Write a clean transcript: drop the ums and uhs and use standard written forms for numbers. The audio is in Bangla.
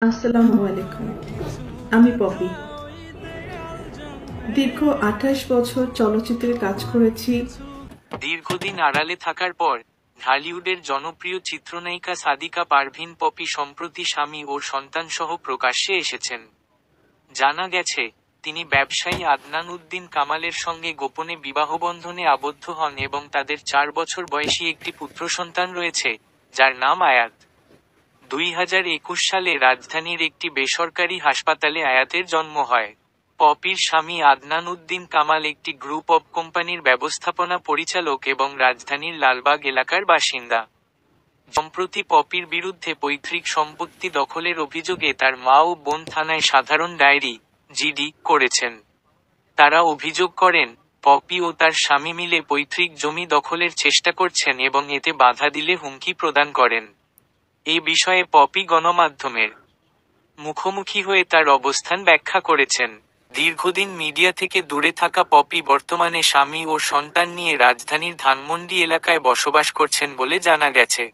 আসসালামু আলাইকুম। আমি পপি। দীর্ঘ ২৮ বছর চলচ্চিত্রে কাজ করেছি। দীর্ঘদিন আড়ালে থাকার পর ঢালিউডের জনপ্রিয় চিত্রনায়িকা সাদিকা পারভীন পপি সম্প্রতি স্বামী ও সন্তানসহ প্রকাশ্যে এসেছেন। জানা গেছে, তিনি ব্যবসায়ী আদনান উদ্দিন কামালের সঙ্গে গোপনে বিবাহবন্ধনে আবদ্ধ হন এবং তাদের ৪ বছর বয়সী একটি পুত্র সন্তান রয়েছে, যার নাম আয়াত। ২০২১ সালে রাজধানীর একটি বেসরকারি হাসপাতালে আয়াতের জন্ম হয়। পপির স্বামী আদনান উদ্দিন কামাল একটি গ্রুপ অব কোম্পানির ব্যবস্থাপনা পরিচালক এবং রাজধানীর লালবাগ এলাকার বাসিন্দা। সম্প্রতি পপির বিরুদ্ধে পৈতৃক সম্পত্তি দখলের অভিযোগে তার মা ও বোন থানায় সাধারণ ডায়েরি জিডি করেছেন। তারা অভিযোগ করেন, পপি ও তার স্বামী মিলে পৈতৃক জমি দখলের চেষ্টা করছেন এবং এতে বাধা দিলে হুমকি প্রদান করেন। এ বিষয়ে পপি গণমাধ্যমের মুখোমুখি হয়ে তার অবস্থান ব্যাখ্যা করেছেন। দীর্ঘদিন মিডিয়া থেকে দূরে থাকা পপি বর্তমানে স্বামী ও সন্তান নিয়ে রাজধানীর ধানমন্ডি এলাকায় বসবাস করছেন বলে জানা গেছে।